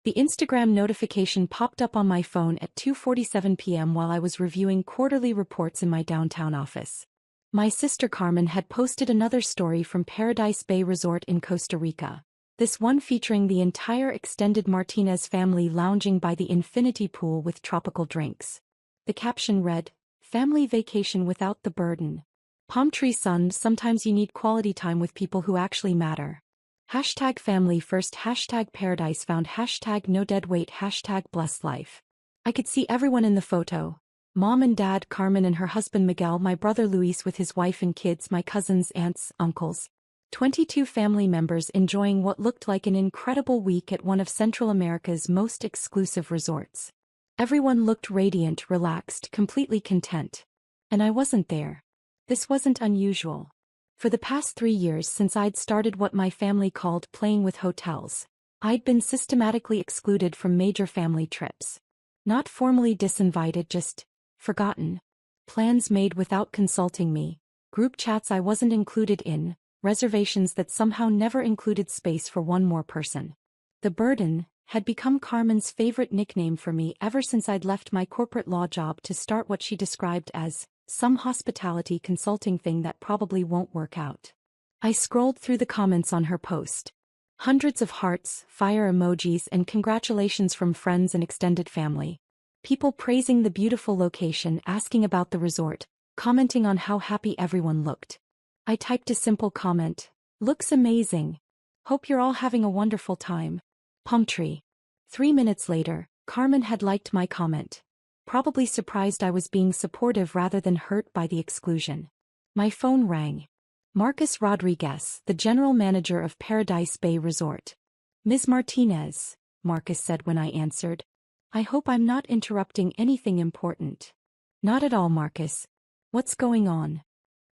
The Instagram notification popped up on my phone at 2:47 p.m. while I was reviewing quarterly reports in my downtown office. My sister Carmen had posted another story from Paradise Bay Resort in Costa Rica. This one featuring the entire extended Martinez family lounging by the infinity pool with tropical drinks. The caption read, "Family vacation without the burden. Palm tree sun, sometimes you need quality time with people who actually matter. Hashtag family first, hashtag paradise found, hashtag no dead weight, hashtag blessed life." I could see everyone in the photo. Mom and Dad, Carmen and her husband Miguel, my brother Luis with his wife and kids, my cousins, aunts, uncles. 22 family members enjoying what looked like an incredible week at one of Central America's most exclusive resorts. Everyone looked radiant, relaxed, completely content. And I wasn't there. This wasn't unusual. For the past 3 years since I'd started what my family called playing with hotels, I'd been systematically excluded from major family trips. Not formally disinvited, just forgotten. Plans made without consulting me, group chats I wasn't included in, reservations that somehow never included space for one more person. The burden had become Carmen's favorite nickname for me ever since I'd left my corporate law job to start what she described as some hospitality consulting thing that probably won't work out. I scrolled through the comments on her post. Hundreds of hearts, fire emojis, and congratulations from friends and extended family. People praising the beautiful location, asking about the resort, commenting on how happy everyone looked. I typed a simple comment. "Looks amazing. Hope you're all having a wonderful time. Palm tree." 3 minutes later, Carmen had liked my comment. Probably surprised I was being supportive rather than hurt by the exclusion. My phone rang. Marcus Rodriguez, the general manager of Paradise Bay Resort. "Ms. Martinez," Marcus said when I answered. "I hope I'm not interrupting anything important." "Not at all, Marcus. What's going on?"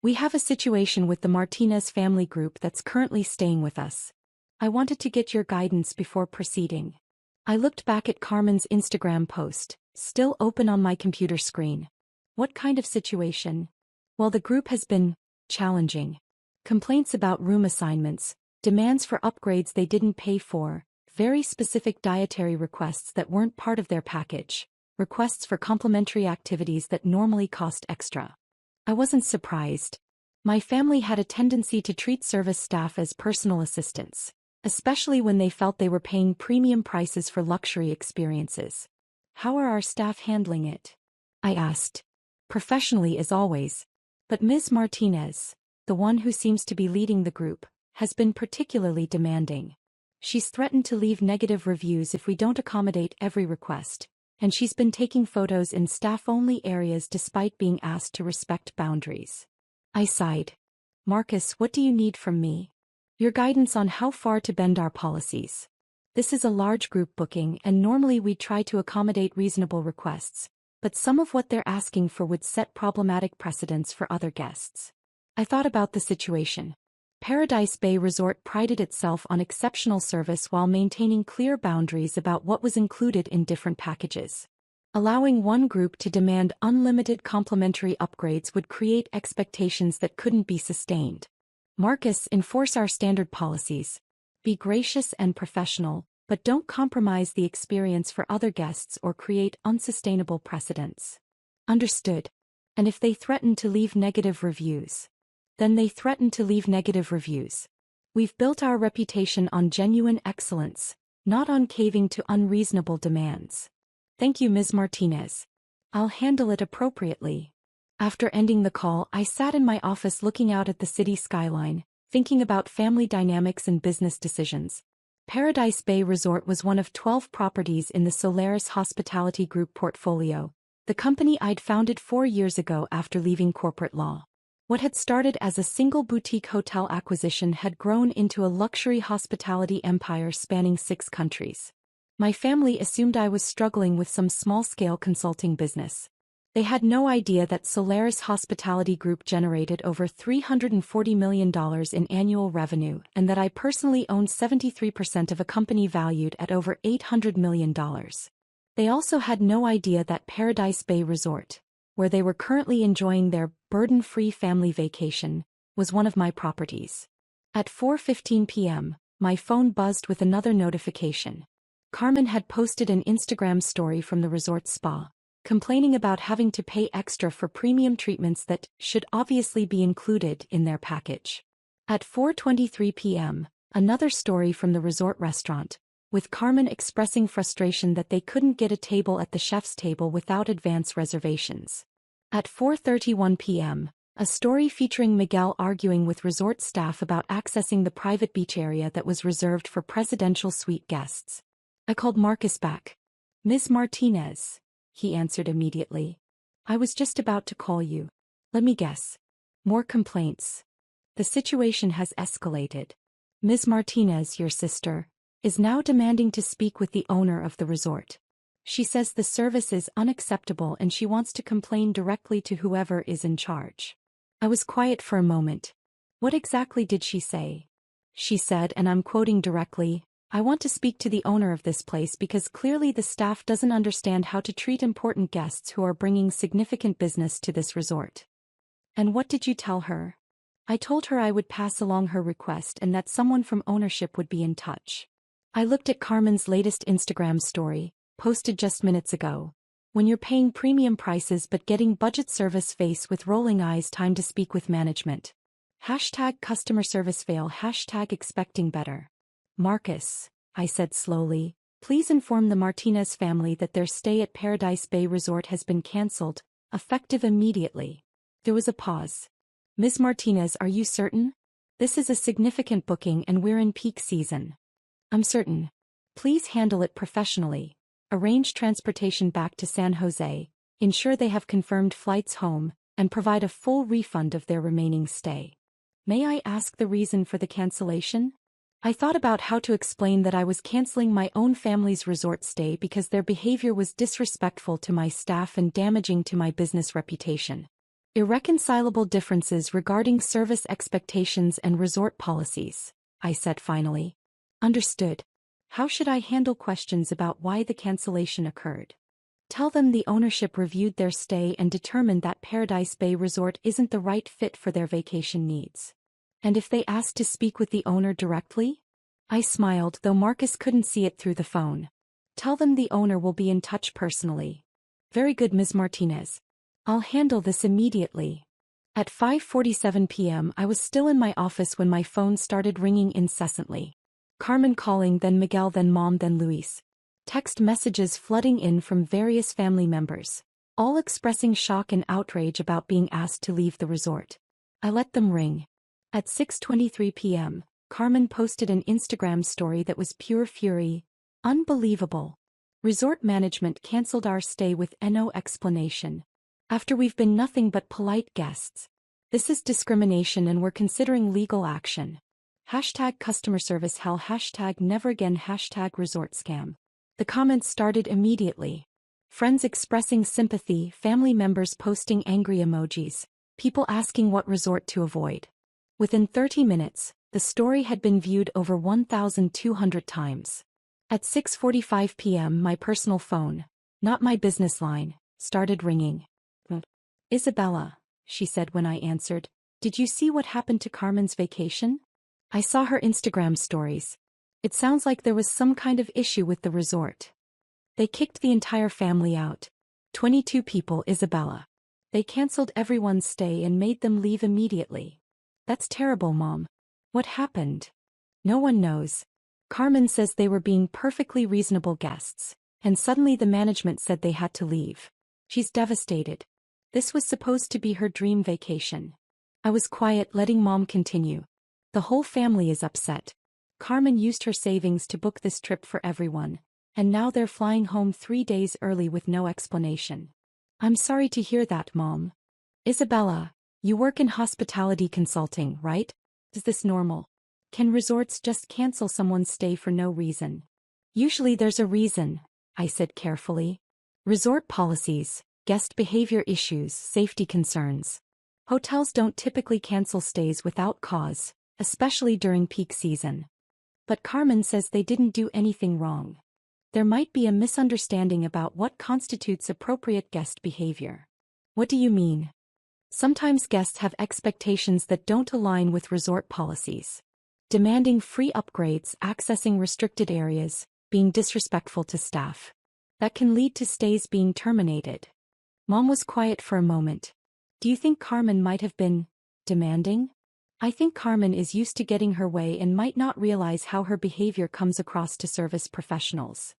"We have a situation with the Martinez family group that's currently staying with us. I wanted to get your guidance before proceeding." I looked back at Carmen's Instagram post, still open on my computer screen. What kind of situation? Well, the group has been challenging. Complaints about room assignments, demands for upgrades they didn't pay for, very specific dietary requests that weren't part of their package, requests for complimentary activities that normally cost extra. I wasn't surprised. My family had a tendency to treat service staff as personal assistants, especially when they felt they were paying premium prices for luxury experiences. "How are our staff handling it?" I asked. "Professionally as always. But Ms. Martinez, the one who seems to be leading the group, has been particularly demanding. She's threatened to leave negative reviews if we don't accommodate every request, and she's been taking photos in staff-only areas despite being asked to respect boundaries." I sighed. "Marcus, what do you need from me?" "Your guidance on how far to bend our policies. This is a large group booking and normally we try to accommodate reasonable requests, but some of what they're asking for would set problematic precedents for other guests." I thought about the situation. Paradise Bay Resort prided itself on exceptional service while maintaining clear boundaries about what was included in different packages. Allowing one group to demand unlimited complimentary upgrades would create expectations that couldn't be sustained. "Marcus, enforce our standard policies. Be gracious and professional, but don't compromise the experience for other guests or create unsustainable precedents." "Understood. And if they threaten to leave negative reviews?" "Then they threaten to leave negative reviews. We've built our reputation on genuine excellence, not on caving to unreasonable demands." "Thank you, Ms. Martinez. I'll handle it appropriately." After ending the call, I sat in my office looking out at the city skyline, thinking about family dynamics and business decisions. Paradise Bay Resort was one of 12 properties in the Solaris Hospitality Group portfolio, the company I'd founded 4 years ago after leaving corporate law. What had started as a single boutique hotel acquisition had grown into a luxury hospitality empire spanning 6 countries. My family assumed I was struggling with some small-scale consulting business. They had no idea that Solaris Hospitality Group generated over $340 million in annual revenue and that I personally owned 73% of a company valued at over $800 million. They also had no idea that Paradise Bay Resort, where they were currently enjoying their burden-free family vacation, was one of my properties. At 4:15 p.m., my phone buzzed with another notification. Carmen had posted an Instagram story from the resort spa, complaining about having to pay extra for premium treatments that should obviously be included in their package. At 4:23 p.m., another story from the resort restaurant, with Carmen expressing frustration that they couldn't get a table at the chef's table without advance reservations. At 4:31 p.m., a story featuring Miguel arguing with resort staff about accessing the private beach area that was reserved for presidential suite guests. I called Marcus back. "Ms. Martinez," he answered immediately. "I was just about to call you. Let me guess. More complaints. The situation has escalated. Ms. Martinez, your sister, is now demanding to speak with the owner of the resort. She says the service is unacceptable and she wants to complain directly to whoever is in charge." I was quiet for a moment. What exactly did she say? She said, and I'm quoting directly, "I want to speak to the owner of this place because clearly the staff doesn't understand how to treat important guests who are bringing significant business to this resort." "And what did you tell her?" "I told her I would pass along her request and that someone from ownership would be in touch." I looked at Carmen's latest Instagram story, posted just minutes ago. "When you're paying premium prices but getting budget service, face with rolling eyes, time to speak with management. #customer service fail, #expecting better." "Marcus," I said slowly, "please inform the Martinez family that their stay at Paradise Bay Resort has been cancelled, effective immediately." There was a pause. "Ms. Martinez, are you certain? This is a significant booking and we're in peak season." "I'm certain. Please handle it professionally. Arrange transportation back to San Jose, ensure they have confirmed flights home, and provide a full refund of their remaining stay." "May I ask the reason for the cancellation?" I thought about how to explain that I was canceling my own family's resort stay because their behavior was disrespectful to my staff and damaging to my business reputation. "Irreconcilable differences regarding service expectations and resort policies," I said finally. "Understood. How should I handle questions about why the cancellation occurred?" "Tell them the ownership reviewed their stay and determined that Paradise Bay Resort isn't the right fit for their vacation needs." "And if they ask to speak with the owner directly?" I smiled, though Marcus couldn't see it through the phone. "Tell them the owner will be in touch personally." "Very good, Ms. Martinez. I'll handle this immediately." At 5:47 p.m. I was still in my office when my phone started ringing incessantly. Carmen calling, then Miguel, then Mom, then Luis. Text messages flooding in from various family members, all expressing shock and outrage about being asked to leave the resort. I let them ring. At 6:23 p.m., Carmen posted an Instagram story that was pure fury. "Unbelievable. Resort management cancelled our stay with no explanation. After we've been nothing but polite guests. This is discrimination and we're considering legal action. #customer service hell, #never again, #resort scam." The comments started immediately. Friends expressing sympathy, family members posting angry emojis, people asking what resort to avoid. Within 30 minutes, the story had been viewed over 1,200 times. At 6:45 p.m. my personal phone, not my business line, started ringing. "Isabella," she said when I answered, "did you see what happened to Carmen's vacation?" "I saw her Instagram stories. It sounds like there was some kind of issue with the resort. They kicked the entire family out. 22 people, Isabella. They canceled everyone's stay and made them leave immediately." "That's terrible, Mom. What happened?" "No one knows. Carmen says they were being perfectly reasonable guests, and suddenly the management said they had to leave. She's devastated. This was supposed to be her dream vacation." I was quiet, letting Mom continue. "The whole family is upset. Carmen used her savings to book this trip for everyone, and now they're flying home 3 days early with no explanation." "I'm sorry to hear that, Mom. Isabella, you work in hospitality consulting, right? Is this normal? Can resorts just cancel someone's stay for no reason?" "Usually there's a reason," I said carefully. "Resort policies, guest behavior issues, safety concerns. Hotels don't typically cancel stays without cause, especially during peak season. But Carmen says they didn't do anything wrong. There might be a misunderstanding about what constitutes appropriate guest behavior." "What do you mean?" "Sometimes guests have expectations that don't align with resort policies. Demanding free upgrades, accessing restricted areas, being disrespectful to staff. That can lead to stays being terminated. Mom was quiet for a moment. Do you think Carmen might have been demanding? I think Carmen is used to getting her way and might not realize how her behavior comes across to service professionals.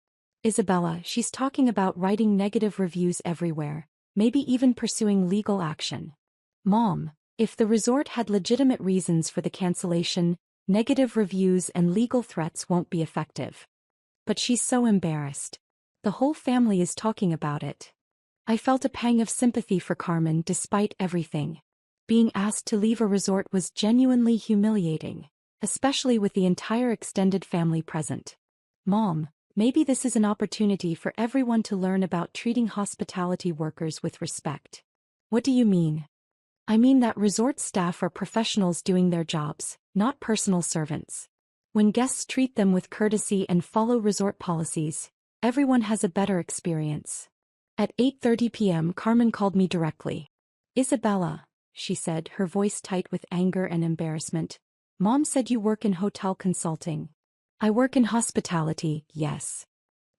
Isabella, she's talking about writing negative reviews everywhere, maybe even pursuing legal action. Mom, if the resort had legitimate reasons for the cancellation, negative reviews and legal threats won't be effective. But she's so embarrassed. The whole family is talking about it. I felt a pang of sympathy for Carmen despite everything. Being asked to leave a resort was genuinely humiliating, especially with the entire extended family present. Mom, maybe this is an opportunity for everyone to learn about treating hospitality workers with respect. What do you mean? I mean that resort staff are professionals doing their jobs, not personal servants. When guests treat them with courtesy and follow resort policies, everyone has a better experience. At 8:30 p.m. Carmen called me directly. Isabella, she said, her voice tight with anger and embarrassment. Mom said you work in hotel consulting. I work in hospitality, yes.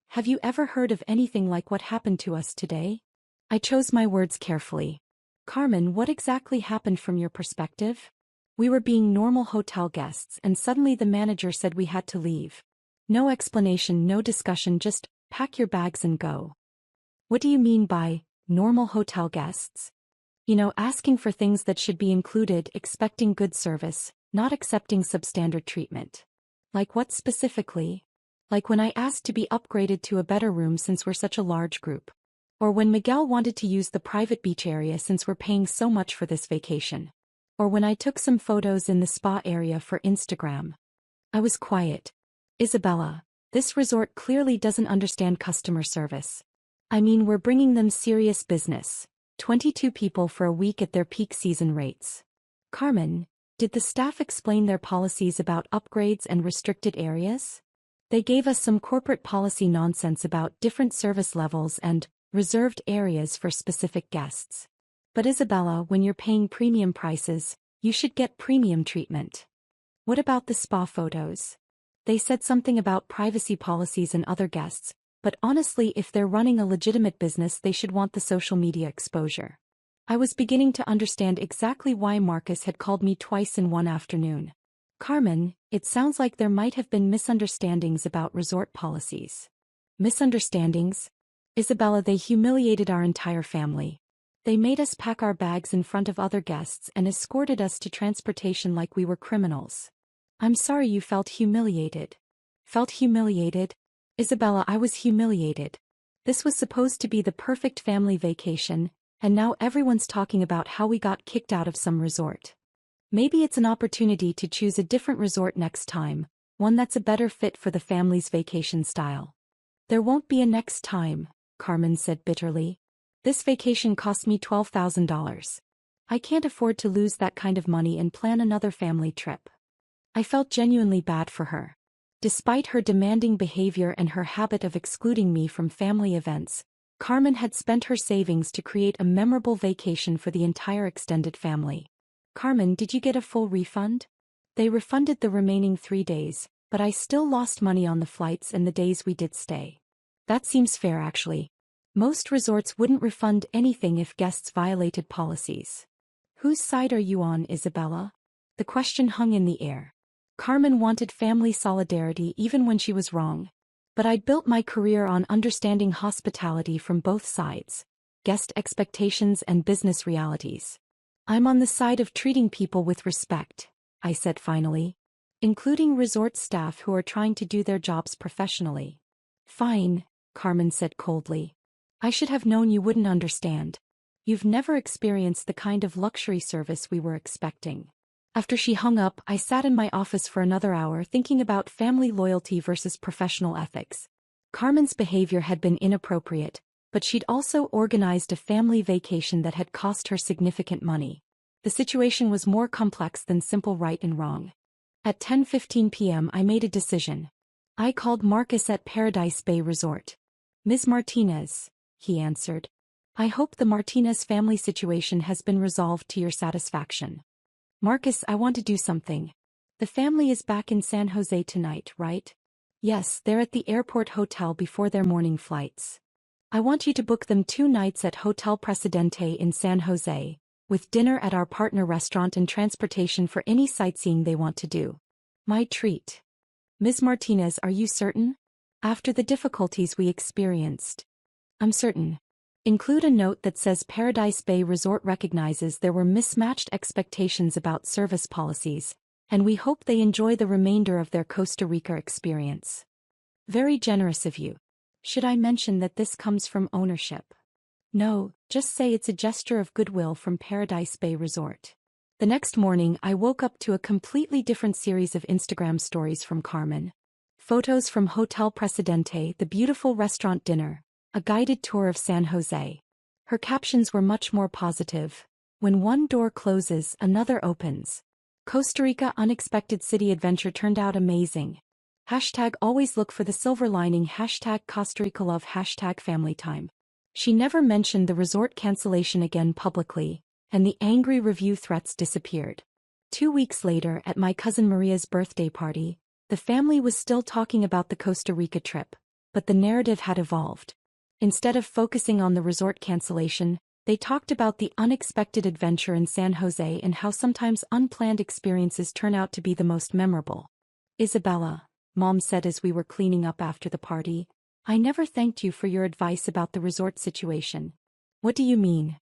Have you ever heard of anything like what happened to us today? I chose my words carefully. Carmen, what exactly happened from your perspective? We were being normal hotel guests and suddenly the manager said we had to leave. No explanation, no discussion, just pack your bags and go. What do you mean by normal hotel guests? You know, asking for things that should be included, expecting good service, not accepting substandard treatment. Like what specifically? Like when I asked to be upgraded to a better room since we're such a large group. Or when Miguel wanted to use the private beach area since we're paying so much for this vacation. Or when I took some photos in the spa area for Instagram. I was quiet. Isabella, this resort clearly doesn't understand customer service. I mean, we're bringing them serious business. 22 people for a week at their peak season rates. Carmen, did the staff explain their policies about upgrades and restricted areas? They gave us some corporate policy nonsense about different service levels and reserved areas for specific guests. But Isabella, when you're paying premium prices, you should get premium treatment. What about the spa photos? They said something about privacy policies and other guests, but honestly, if they're running a legitimate business, they should want the social media exposure. I was beginning to understand exactly why Marcus had called me twice in one afternoon. Carmen, it sounds like there might have been misunderstandings about resort policies. Misunderstandings? Isabella, they humiliated our entire family. They made us pack our bags in front of other guests and escorted us to transportation like we were criminals. I'm sorry you felt humiliated. Felt humiliated? Isabella, I was humiliated. This was supposed to be the perfect family vacation, and now everyone's talking about how we got kicked out of some resort. Maybe it's an opportunity to choose a different resort next time, one that's a better fit for the family's vacation style. There won't be a next time, Carmen said bitterly. This vacation cost me $12,000. I can't afford to lose that kind of money and plan another family trip. I felt genuinely bad for her. Despite her demanding behavior and her habit of excluding me from family events, Carmen had spent her savings to create a memorable vacation for the entire extended family. Carmen, did you get a full refund? They refunded the remaining 3 days, but I still lost money on the flights and the days we did stay. That seems fair actually. Most resorts wouldn't refund anything if guests violated policies. Whose side are you on, Isabella? The question hung in the air. Carmen wanted family solidarity even when she was wrong. But I'd built my career on understanding hospitality from both sides, guest expectations and business realities. I'm on the side of treating people with respect, I said finally, including resort staff who are trying to do their jobs professionally. Fine, Carmen said coldly. I should have known you wouldn't understand. You've never experienced the kind of luxury service we were expecting. After she hung up, I sat in my office for another hour thinking about family loyalty versus professional ethics. Carmen's behavior had been inappropriate, but she'd also organized a family vacation that had cost her significant money. The situation was more complex than simple right and wrong. At 10:15 p.m. I made a decision. I called Marcus at Paradise Bay Resort. Ms. Martinez, he answered. I hope the Martinez family situation has been resolved to your satisfaction. Marcus, I want to do something. The family is back in San Jose tonight, right? Yes, they're at the airport hotel before their morning flights. I want you to book them 2 nights at Hotel Presidente in San Jose, with dinner at our partner restaurant and transportation for any sightseeing they want to do. My treat. Ms. Martinez, are you certain? After the difficulties we experienced. I'm certain. Include a note that says Paradise Bay Resort recognizes there were mismatched expectations about service policies, and we hope they enjoy the remainder of their Costa Rica experience. Very generous of you. Should I mention that this comes from ownership? No, just say it's a gesture of goodwill from Paradise Bay Resort. The next morning I woke up to a completely different series of Instagram stories from Carmen. Photos from Hotel Presidente, the beautiful restaurant dinner, a guided tour of San Jose. Her captions were much more positive. When one door closes, another opens. Costa Rica unexpected city adventure turned out amazing. Hashtag always look for the silver lining. Hashtag Costa Rica love. Hashtag family time. She never mentioned the resort cancellation again publicly, and the angry review threats disappeared. 2 weeks later, at my cousin Maria's birthday party, the family was still talking about the Costa Rica trip, but the narrative had evolved. Instead of focusing on the resort cancellation, they talked about the unexpected adventure in San Jose and how sometimes unplanned experiences turn out to be the most memorable. Isabella, Mom said as we were cleaning up after the party, I never thanked you for your advice about the resort situation. What do you mean?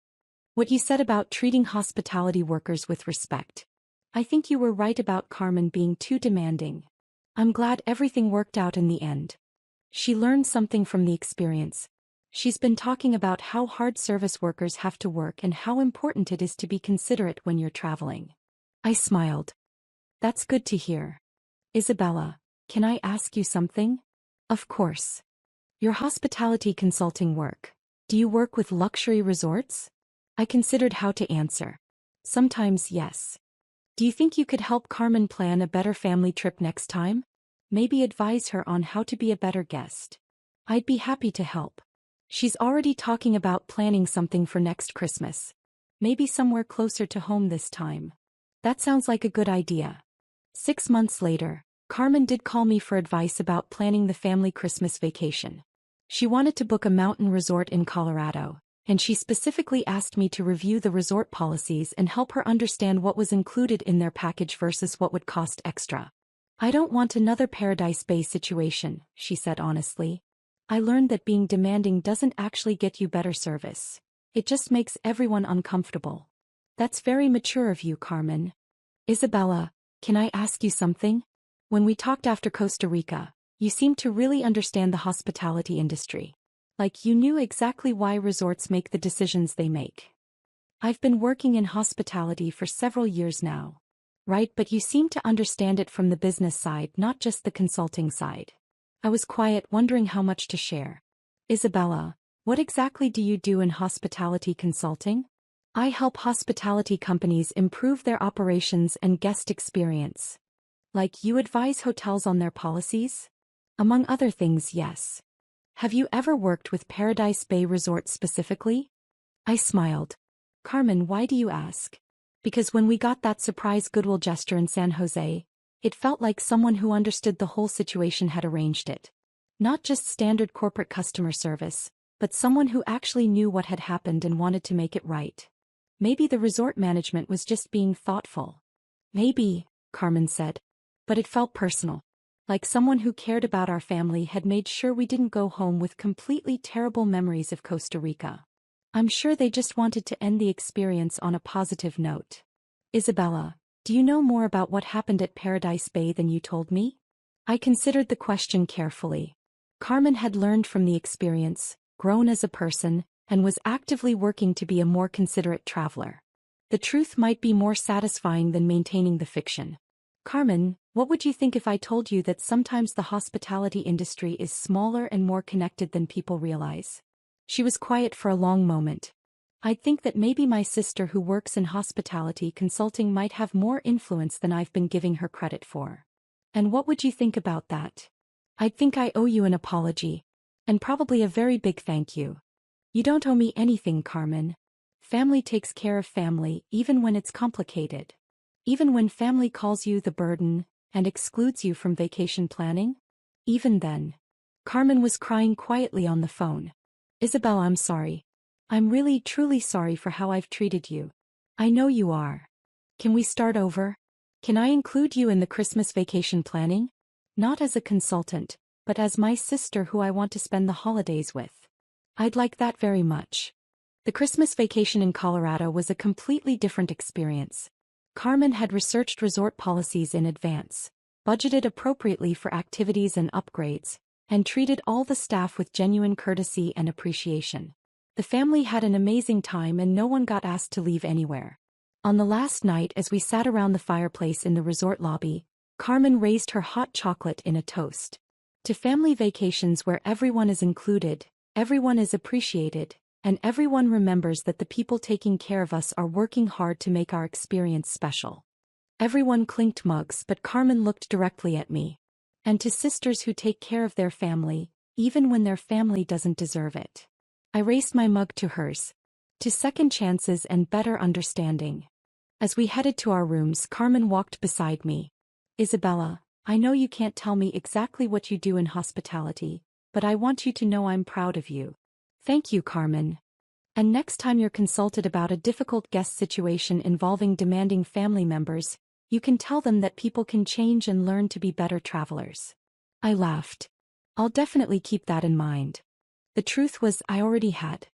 What you said about treating hospitality workers with respect. I think you were right about Carmen being too demanding. I'm glad everything worked out in the end. She learned something from the experience. She's been talking about how hard service workers have to work and how important it is to be considerate when you're traveling. I smiled. That's good to hear. Isabella, can I ask you something? Of course. Your hospitality consulting work. Do you work with luxury resorts? I considered how to answer. Sometimes yes. Do you think you could help Carmen plan a better family trip next time? Maybe advise her on how to be a better guest. I'd be happy to help. She's already talking about planning something for next Christmas. Maybe somewhere closer to home this time. That sounds like a good idea. 6 months later, Carmen did call me for advice about planning the family Christmas vacation. She wanted to book a mountain resort in Colorado, and she specifically asked me to review the resort policies and help her understand what was included in their package versus what would cost extra. I don't want another Paradise Bay situation, she said honestly. I learned that being demanding doesn't actually get you better service. It just makes everyone uncomfortable. That's very mature of you, Carmen. Isabella, can I ask you something? When we talked after Costa Rica, you seemed to really understand the hospitality industry. Like you knew exactly why resorts make the decisions they make. I've been working in hospitality for several years now. Right, but you seem to understand it from the business side, not just the consulting side. I was quiet, wondering how much to share. Isabella, what exactly do you do in hospitality consulting? I help hospitality companies improve their operations and guest experience. Like you advise hotels on their policies? Among other things, yes. Have you ever worked with Paradise Bay Resort specifically? I smiled. Carmen, why do you ask? Because when we got that surprise goodwill gesture in San Jose, it felt like someone who understood the whole situation had arranged it. Not just standard corporate customer service, but someone who actually knew what had happened and wanted to make it right. Maybe the resort management was just being thoughtful. Maybe, Carmen said. But it felt personal. Like someone who cared about our family had made sure we didn't go home with completely terrible memories of Costa Rica. I'm sure they just wanted to end the experience on a positive note. Isabella, do you know more about what happened at Paradise Bay than you told me? I considered the question carefully. Carmen had learned from the experience, grown as a person, and was actively working to be a more considerate traveler. The truth might be more satisfying than maintaining the fiction. Carmen, what would you think if I told you that sometimes the hospitality industry is smaller and more connected than people realize? She was quiet for a long moment. I'd think that maybe my sister who works in hospitality consulting might have more influence than I've been giving her credit for. And what would you think about that? I'd think I owe you an apology. And probably a very big thank you. You don't owe me anything, Carmen. Family takes care of family even when it's complicated. Even when family calls you the burden and excludes you from vacation planning? Even then, Carmen was crying quietly on the phone. Isabel, I'm sorry. I'm really truly sorry for how I've treated you. I know you are. Can we start over? Can I include you in the Christmas vacation planning? Not as a consultant, but as my sister who I want to spend the holidays with. I'd like that very much. The Christmas vacation in Colorado was a completely different experience. Carmen had researched resort policies in advance, budgeted appropriately for activities and upgrades, and treated all the staff with genuine courtesy and appreciation. The family had an amazing time and no one got asked to leave anywhere. On the last night, as we sat around the fireplace in the resort lobby, Carmen raised her hot chocolate in a toast. To family vacations where everyone is included, everyone is appreciated, and everyone remembers that the people taking care of us are working hard to make our experience special. Everyone clinked mugs, but Carmen looked directly at me. And to sisters who take care of their family, even when their family doesn't deserve it. I raised my mug to hers. To second chances and better understanding. As we headed to our rooms, Carmen walked beside me. Isabella, I know you can't tell me exactly what you do in hospitality, but I want you to know I'm proud of you. Thank you, Carmen. And next time you're consulted about a difficult guest situation involving demanding family members, you can tell them that people can change and learn to be better travelers. I laughed. I'll definitely keep that in mind. The truth was, I already had.